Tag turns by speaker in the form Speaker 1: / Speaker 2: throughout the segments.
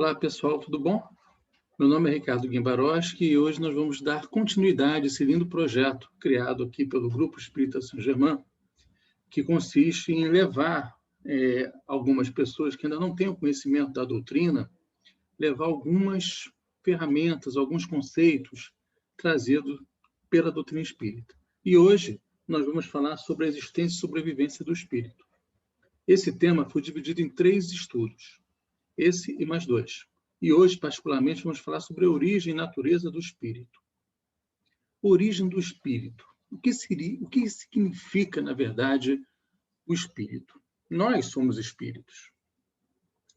Speaker 1: Olá, pessoal, tudo bom? Meu nome é Ricardo Guimbaroski e hoje nós vamos dar continuidade a esse lindo projeto criado aqui pelo Grupo Espírita Saint-Germain, que consiste em levar algumas pessoas que ainda não têm o conhecimento da doutrina, levar algumas ferramentas, alguns conceitos trazidos pela doutrina espírita. E hoje nós vamos falar sobre a existência e sobrevivência do espírito. Esse tema foi dividido em 3 estudos, esse e mais 2. E hoje, particularmente, vamos falar sobre a origem e natureza do espírito. Origem do espírito. O que significa, na verdade, o espírito? Nós somos espíritos,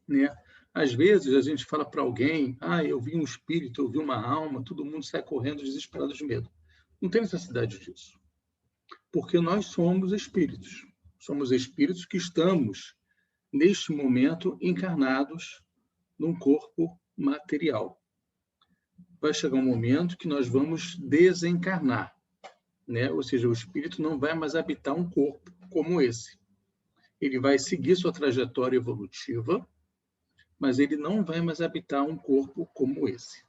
Speaker 1: né? Às vezes a gente fala para alguém, eu vi um espírito, eu vi uma alma, todo mundo sai correndo desesperado de medo. Não tem necessidade disso. Porque nós somos espíritos. Somos espíritos que estamos, neste momento, encarnados num corpo material. Vai chegar um momento que nós vamos desencarnar, né? Ou seja, o espírito não vai mais habitar um corpo como esse. Ele vai seguir sua trajetória evolutiva, mas ele não vai mais habitar um corpo como esse.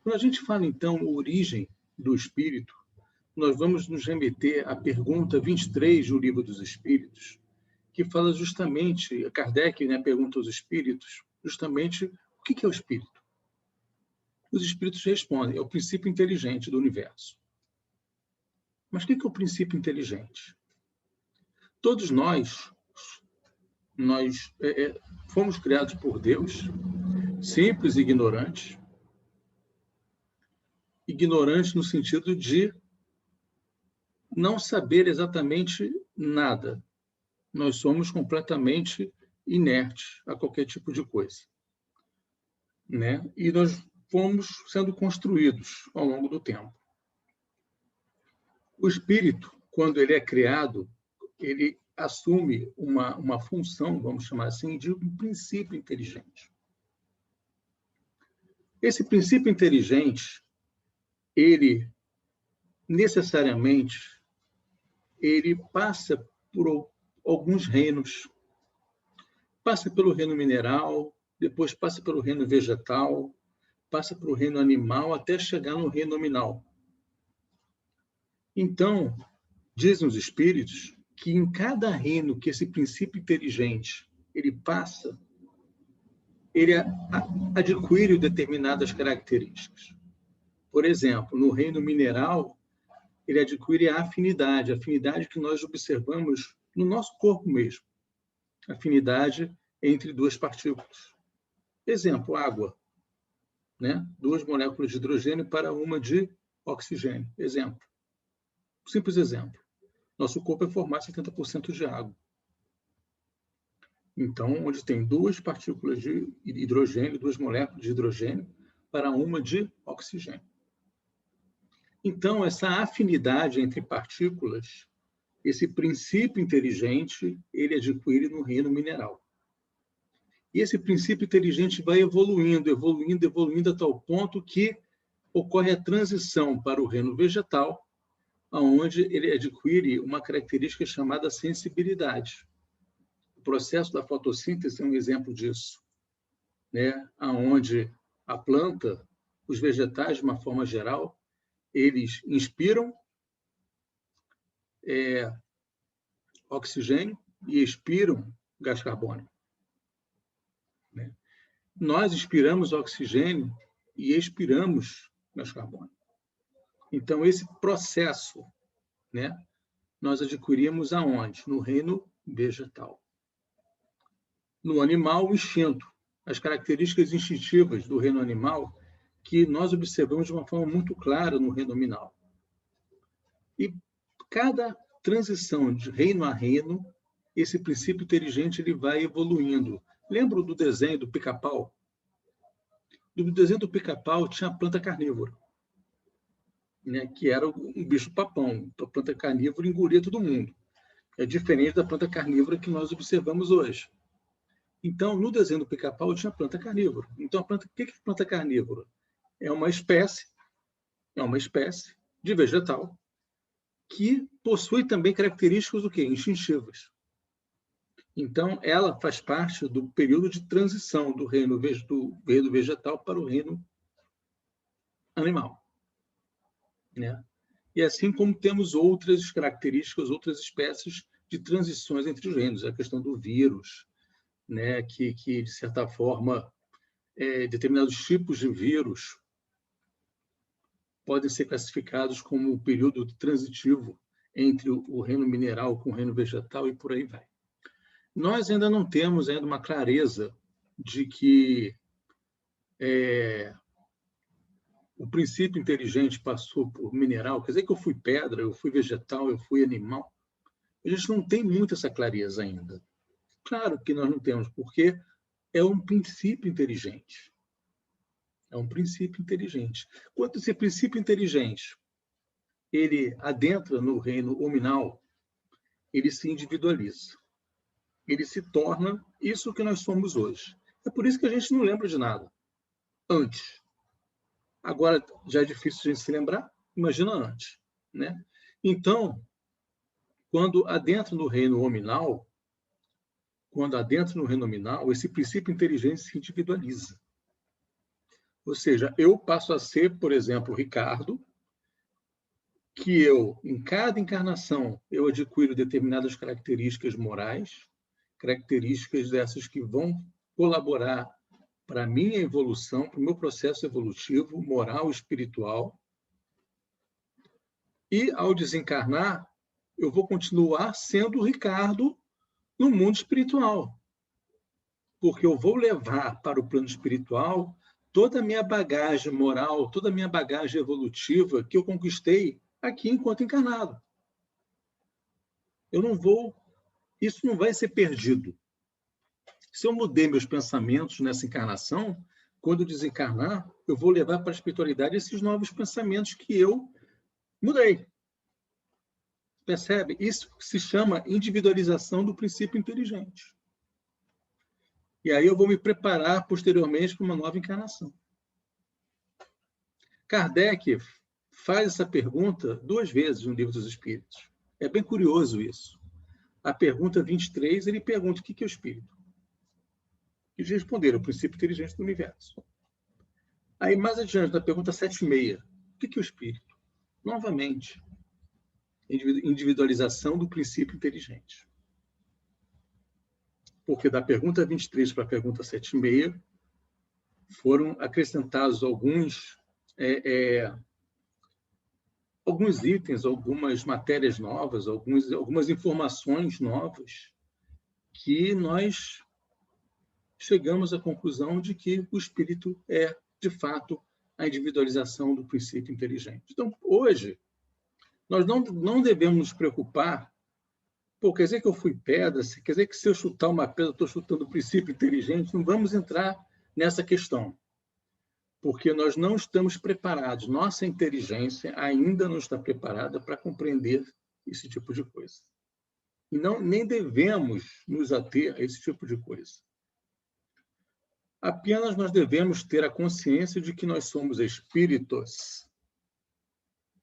Speaker 1: Quando a gente fala, então, a origem do espírito, nós vamos nos remeter à pergunta 23 do Livro dos Espíritos, que fala justamente, Kardec, né, pergunta aos espíritos, justamente o que é o espírito. Os espíritos respondem, é o princípio inteligente do universo. Mas o que é o princípio inteligente? Todos nós fomos criados por Deus, simples e ignorantes. Ignorantes no sentido de não saber exatamente nada. Nós somos completamente inertes a qualquer tipo de coisa, né? E nós fomos sendo construídos ao longo do tempo. O espírito, quando ele é criado, ele assume uma função, vamos chamar assim, de um princípio inteligente. Esse princípio inteligente, ele necessariamente, ele passa por alguns reinos. Passa pelo reino mineral, depois passa pelo reino vegetal, passa pelo reino animal, até chegar no reino nominal. Então, dizem os espíritos que em cada reino que esse princípio inteligente ele passa, ele adquire determinadas características. Por exemplo, no reino mineral, ele adquire a afinidade que nós observamos no nosso corpo mesmo. Afinidade entre 2 partículas. Exemplo, água, né? 2 moléculas de hidrogênio para uma de oxigênio. Exemplo. Simples exemplo. Nosso corpo é formado 70% de água. Então, onde tem 2 partículas de hidrogênio, 2 moléculas de hidrogênio, para uma de oxigênio. Então, essa afinidade entre partículas, esse princípio inteligente, ele adquire no reino mineral. E esse princípio inteligente vai evoluindo a tal ponto que ocorre a transição para o reino vegetal, onde ele adquire uma característica chamada sensibilidade. O processo da fotossíntese é um exemplo disso, né? Onde a planta, os vegetais, de uma forma geral, eles inspiram oxigênio e expiram gás carbônico, né? Nós inspiramos oxigênio e expiramos gás carbônico. Então, esse processo, né, nós adquirimos aonde? No reino vegetal. No animal, o instinto. As características instintivas do reino animal que nós observamos de uma forma muito clara no reino nominal. E cada transição de reino a reino, esse princípio inteligente ele vai evoluindo. Lembra do desenho do Pica-Pau? No desenho do Pica-Pau tinha a planta carnívora, né, que era um bicho-papão. A planta carnívora engolia todo mundo. É diferente da planta carnívora que nós observamos hoje. Então, no desenho do Pica-Pau tinha a planta carnívora. Então, o que é planta carnívora? É uma espécie de vegetal que possui também características do quê? Instintivas. Então, ela faz parte do período de transição do reino vegetal para o reino animal, né? E assim como temos outras características, outras espécies de transições entre os reinos, a questão do vírus, né? que de certa forma, determinados tipos de vírus podem ser classificados como um período transitivo entre o reino mineral com o reino vegetal e por aí vai. Nós ainda não temos ainda uma clareza de que o princípio inteligente passou por mineral, quer dizer que eu fui pedra, eu fui vegetal, eu fui animal. A gente não tem muito essa clareza ainda. Claro que nós não temos, porque é um princípio inteligente. É um princípio inteligente. Quando esse princípio inteligente ele adentra no reino hominal, ele se individualiza. Ele se torna isso que nós somos hoje. É por isso que a gente não lembra de nada antes. Agora já é difícil a gente se lembrar, imagina antes, né? Então, quando adentra no reino hominal, esse princípio inteligente se individualiza. Ou seja, eu passo a ser, por exemplo, Ricardo, que eu, em cada encarnação, eu adquiro determinadas características morais, características dessas que vão colaborar para a minha evolução, para o meu processo evolutivo, moral, espiritual. E, ao desencarnar, eu vou continuar sendo o Ricardo no mundo espiritual. Porque eu vou levar para o plano espiritual toda a minha bagagem moral, toda a minha bagagem evolutiva que eu conquistei aqui enquanto encarnado. Isso não vai ser perdido. Se eu mudei meus pensamentos nessa encarnação, quando eu desencarnar, eu vou levar para a espiritualidade esses novos pensamentos que eu mudei. Percebe? Isso se chama individualização do princípio inteligente. E aí eu vou me preparar posteriormente para uma nova encarnação. Kardec faz essa pergunta 2 vezes no Livro dos Espíritos. É bem curioso isso. A pergunta 23, ele pergunta o que é o espírito. Eles responderam, o princípio inteligente do universo. Aí, mais adiante, na pergunta 7,6, o que é o espírito? Novamente, individualização do princípio inteligente. Porque da pergunta 23 para a pergunta 7,6 foram acrescentados alguns itens, algumas matérias novas, algumas informações novas que nós chegamos à conclusão de que o espírito é, de fato, a individualização do princípio inteligente. Então, hoje, nós não devemos nos preocupar, quer dizer que eu fui pedra, quer dizer que se eu chutar uma pedra, eu estou chutando o princípio inteligente, não vamos entrar nessa questão, porque nós não estamos preparados, nossa inteligência ainda não está preparada para compreender esse tipo de coisa. E nem devemos nos ater a esse tipo de coisa. Apenas nós devemos ter a consciência de que nós somos espíritos,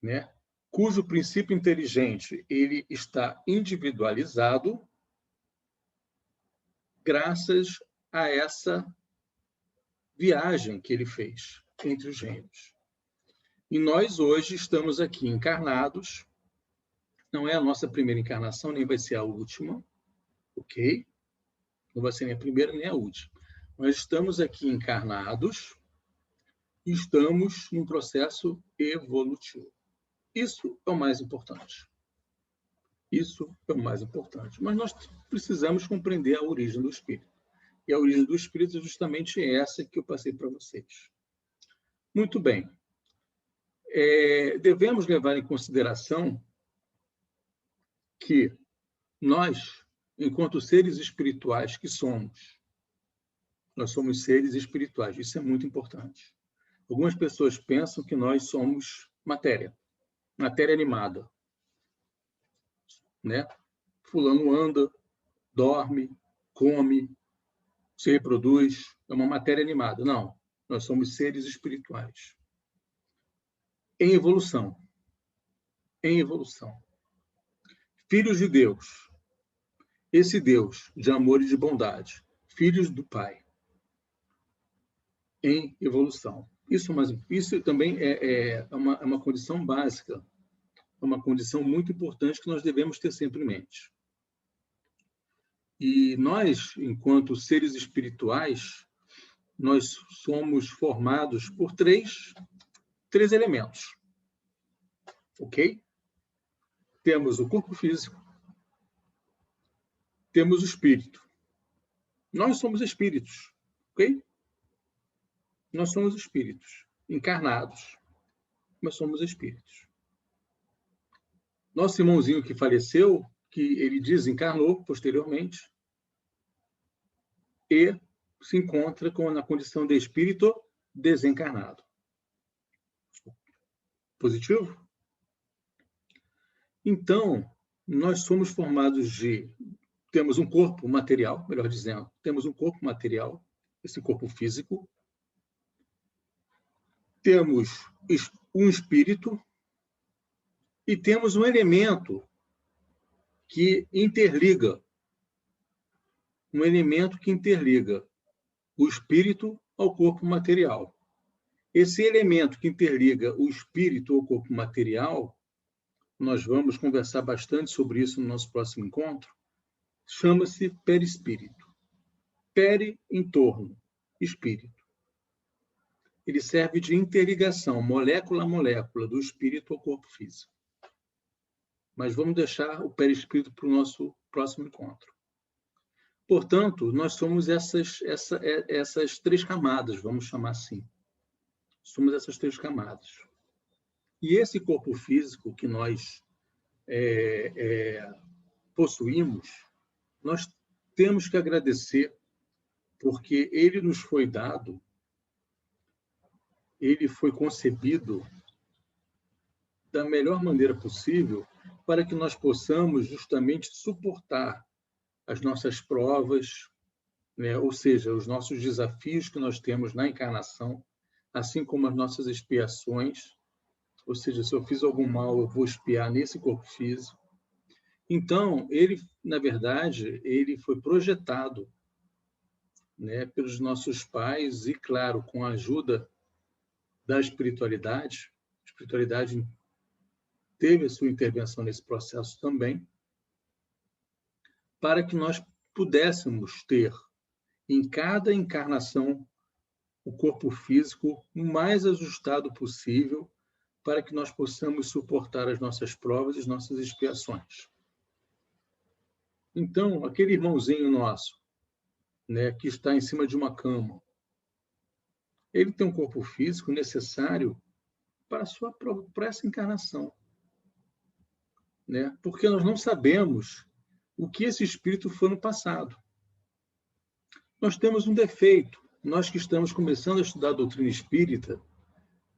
Speaker 1: né? Cujo princípio inteligente ele está individualizado graças a essa viagem que ele fez entre os reinos. E nós hoje estamos aqui encarnados, não é a nossa primeira encarnação, nem vai ser a última, ok? Não vai ser nem a primeira nem a última. Nós estamos aqui encarnados e estamos num processo evolutivo. Isso é o mais importante. Isso é o mais importante. Mas nós precisamos compreender a origem do espírito. E a origem do espírito é justamente essa que eu passei para vocês. Muito bem. Devemos levar em consideração que nós, enquanto seres espirituais que somos, nós somos seres espirituais. Isso é muito importante. Algumas pessoas pensam que nós somos matéria animada, né? Fulano anda, dorme, come, se reproduz, é uma matéria animada. Não, nós somos seres espirituais. Em evolução. Em evolução. Filhos de Deus. esse Deus de amor e de bondade, filhos do Pai, em evolução. Isso também é uma condição básica, uma condição muito importante que nós devemos ter sempre em mente. E nós, enquanto seres espirituais, nós somos formados por três elementos. Ok? Temos o corpo físico, temos o espírito. Nós somos espíritos, ok? Nós somos espíritos encarnados, mas somos espíritos. Nosso irmãozinho que faleceu, que ele desencarnou posteriormente e se encontra na condição de espírito desencarnado. Positivo? Então, nós somos formados temos um corpo material, melhor dizendo, temos um corpo material, esse corpo físico, temos um espírito e temos um elemento que interliga, o espírito ao corpo material. Esse elemento que interliga o espírito ao corpo material, nós vamos conversar bastante sobre isso no nosso próximo encontro, chama-se perispírito. Peri, em torno, espírito. Ele serve de interligação, molécula a molécula, do espírito ao corpo físico. Mas vamos deixar o perispírito para o nosso próximo encontro. Portanto, nós somos essas três camadas, vamos chamar assim. Somos essas três camadas. E esse corpo físico que nós possuímos, nós temos que agradecer, porque ele nos foi dado, ele foi concebido da melhor maneira possível para que nós possamos justamente suportar as nossas provas, né? Ou seja, os nossos desafios que nós temos na encarnação, assim como as nossas expiações. Ou seja, se eu fiz algum mal, eu vou expiar nesse corpo físico. Então, ele, na verdade, ele foi projetado, né, pelos nossos pais e, claro, com a ajuda da espiritualidade. A espiritualidade teve a sua intervenção nesse processo também, para que nós pudéssemos ter, em cada encarnação, o corpo físico o mais ajustado possível, para que nós possamos suportar as nossas provas e as nossas expiações. Então, aquele irmãozinho nosso, né, que está em cima de uma cama, ele tem um corpo físico necessário para essa encarnação, né? Porque nós não sabemos o que esse espírito foi no passado. Nós temos um defeito. Nós que estamos começando a estudar a doutrina espírita,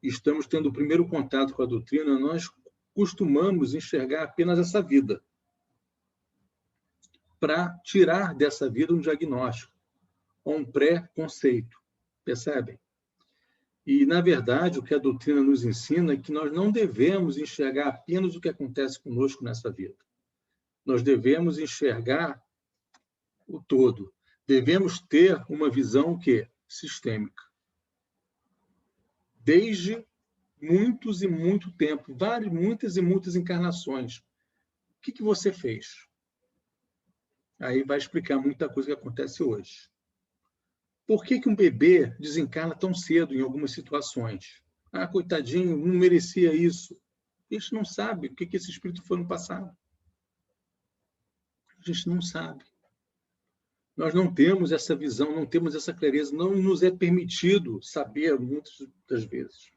Speaker 1: estamos tendo o primeiro contato com a doutrina, nós costumamos enxergar apenas essa vida, para tirar dessa vida um diagnóstico, ou um pré-conceito. Percebem? E, na verdade, o que a doutrina nos ensina é que nós não devemos enxergar apenas o que acontece conosco nessa vida. Nós devemos enxergar o todo. Devemos ter uma visão sistêmica. Desde muitos e muito tempo, muitas e muitas encarnações. O que você fez? Aí vai explicar muita coisa que acontece hoje. Por que um bebê desencarna tão cedo em algumas situações? Ah, coitadinho, não merecia isso. A gente não sabe o que esse espírito foi no passado. A gente não sabe. Nós não temos essa visão, não temos essa clareza, não nos é permitido saber muitas das vezes.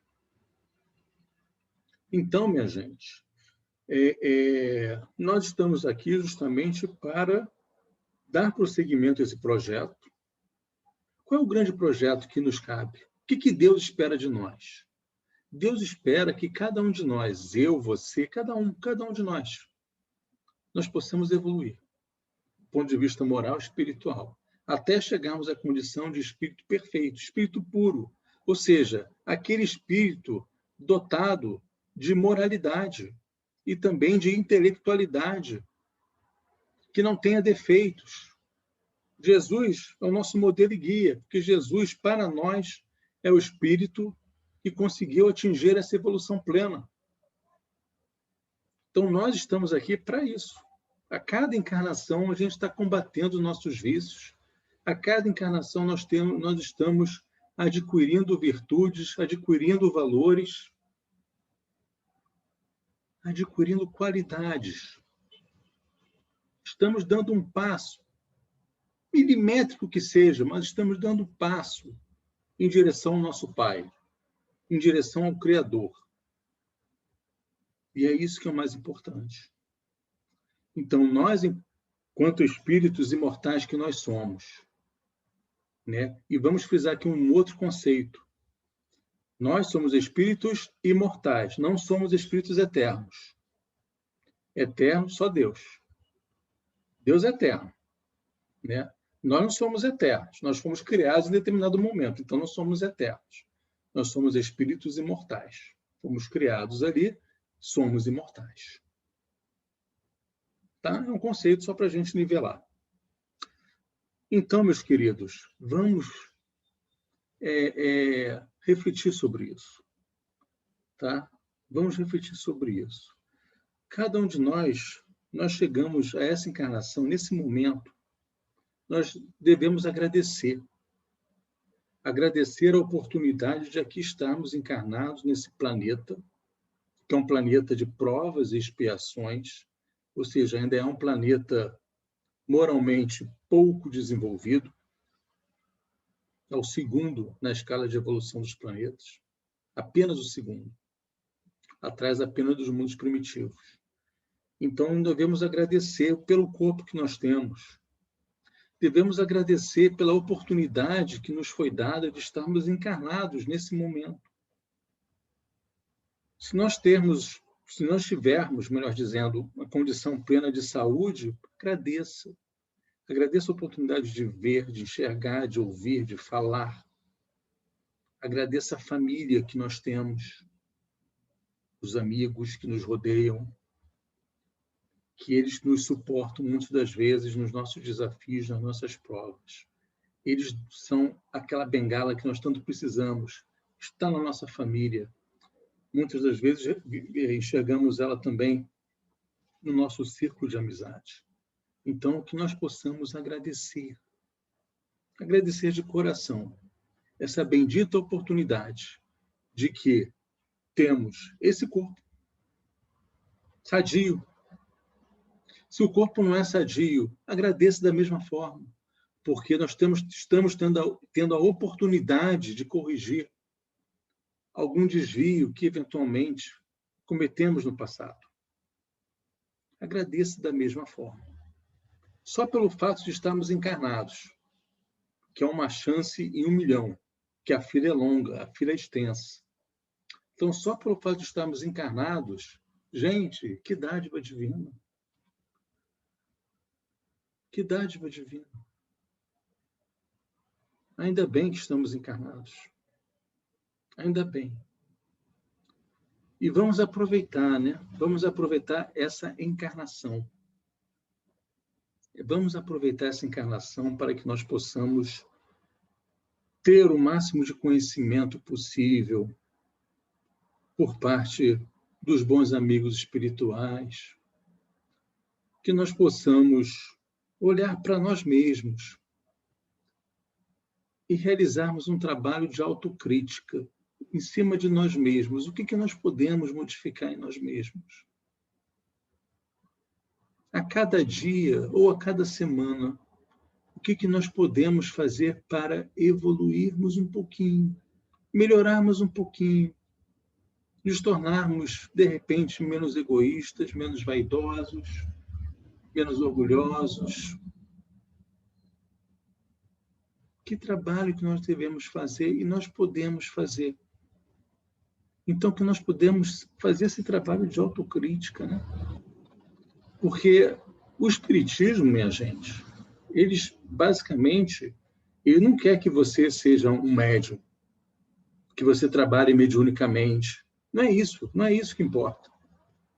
Speaker 1: Então, minha gente, nós estamos aqui justamente para dar prosseguimento a esse projeto. Qual é o grande projeto que nos cabe? O que Deus espera de nós? Deus espera que cada um de nós, eu, você, cada um de nós possamos evoluir do ponto de vista moral e espiritual, até chegarmos à condição de espírito perfeito, espírito puro, ou seja, aquele espírito dotado de moralidade e também de intelectualidade, que não tenha defeitos. Jesus é o nosso modelo e guia, porque Jesus, para nós, é o Espírito que conseguiu atingir essa evolução plena. Então, nós estamos aqui para isso. A cada encarnação, a gente está combatendo os nossos vícios. A cada encarnação, nós estamos adquirindo virtudes, adquirindo valores, adquirindo qualidades. Estamos dando um passo, milimétrico que seja, mas estamos dando um passo em direção ao nosso Pai, em direção ao Criador. E é isso que é o mais importante. Então, nós, enquanto espíritos imortais que nós somos, né? E vamos frisar aqui um outro conceito. Nós somos espíritos imortais, não somos espíritos eternos. Eterno só Deus. Deus é eterno, né? Nós não somos eternos, nós fomos criados em determinado momento, então não somos eternos. Nós somos espíritos imortais. Fomos criados ali, somos imortais. Tá? É um conceito só para a gente nivelar. Então, meus queridos, vamos refletir sobre isso. Tá? Vamos refletir sobre isso. Cada um de nós chegamos a essa encarnação, nesse momento, nós devemos agradecer. Agradecer a oportunidade de aqui estarmos encarnados nesse planeta, que é um planeta de provas e expiações, ou seja, ainda é um planeta moralmente pouco desenvolvido, é o segundo na escala de evolução dos planetas, apenas o segundo, atrás apenas dos mundos primitivos. Então, devemos agradecer pelo corpo que nós temos, devemos agradecer pela oportunidade que nos foi dada de estarmos encarnados nesse momento. Se nós tivermos, melhor dizendo, uma condição plena de saúde, agradeça. Agradeça a oportunidade de ver, de enxergar, de ouvir, de falar. Agradeça a família que nós temos, os amigos que nos rodeiam, que eles nos suportam muitas das vezes nos nossos desafios, nas nossas provas. Eles são aquela bengala que nós tanto precisamos. Está na nossa família. Muitas das vezes enxergamos ela também no nosso círculo de amizade. Então, que nós possamos agradecer. Agradecer de coração essa bendita oportunidade de que temos esse corpo sadio. Se o corpo não é sadio, agradeça da mesma forma, porque nós estamos tendo a oportunidade de corrigir algum desvio que, eventualmente, cometemos no passado. Agradeça da mesma forma. Só pelo fato de estarmos encarnados, que é uma chance em 1 milhão, que a fila é longa, a fila é extensa. Então, só pelo fato de estarmos encarnados, gente, que dádiva divina. Que dádiva divina. Ainda bem que estamos encarnados. Ainda bem. E vamos aproveitar, né? Vamos aproveitar essa encarnação. Vamos aproveitar essa encarnação para que nós possamos ter o máximo de conhecimento possível por parte dos bons amigos espirituais, que nós possamos olhar para nós mesmos e realizarmos um trabalho de autocrítica em cima de nós mesmos. O que nós podemos modificar em nós mesmos? A cada dia ou a cada semana, o que nós podemos fazer para evoluirmos um pouquinho, melhorarmos um pouquinho, nos tornarmos, de repente, menos egoístas, menos vaidosos, menos orgulhosos? Que trabalho que nós devemos fazer e nós podemos fazer? Então, que nós podemos fazer esse trabalho de autocrítica, né? Porque o Espiritismo, minha gente, ele não quer que você seja um médium, que você trabalhe mediunicamente. Não é isso que importa.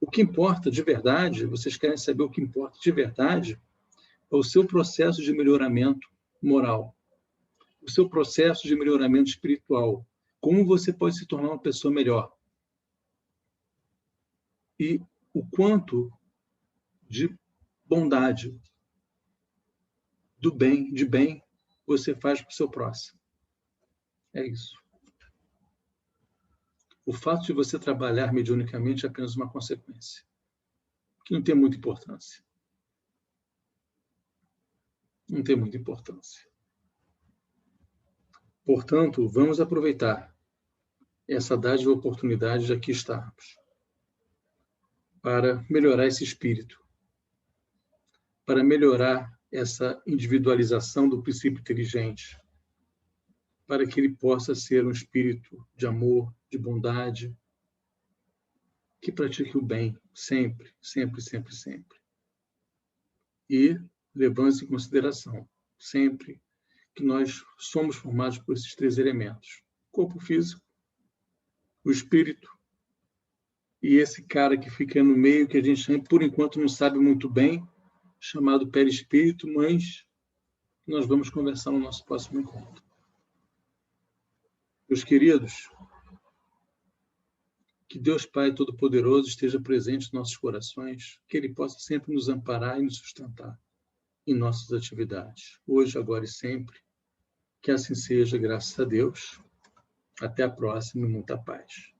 Speaker 1: O que importa de verdade, vocês querem saber o que importa de verdade, ao seu processo de melhoramento moral, o seu processo de melhoramento espiritual, como você pode se tornar uma pessoa melhor. E o quanto de bondade, de bem, você faz para o seu próximo. É isso. O fato de você trabalhar mediunicamente é apenas uma consequência, que não tem muita importância. Não tem muita importância. Portanto, vamos aproveitar essa dádiva oportunidade de aqui estarmos, para melhorar esse espírito, para melhorar essa individualização do princípio inteligente, para que ele possa ser um espírito de amor, de bondade, que pratique o bem sempre, sempre, sempre, sempre. E levando-se em consideração sempre que nós somos formados por esses 3 elementos: corpo físico, o espírito e esse cara que fica no meio, que a gente, por enquanto, não sabe muito bem, chamado perispírito, mas nós vamos conversar no nosso próximo encontro. Meus queridos, que Deus Pai Todo-Poderoso esteja presente em nossos corações, que Ele possa sempre nos amparar e nos sustentar em nossas atividades, hoje, agora e sempre. Que assim seja, graças a Deus. Até a próxima e muita paz.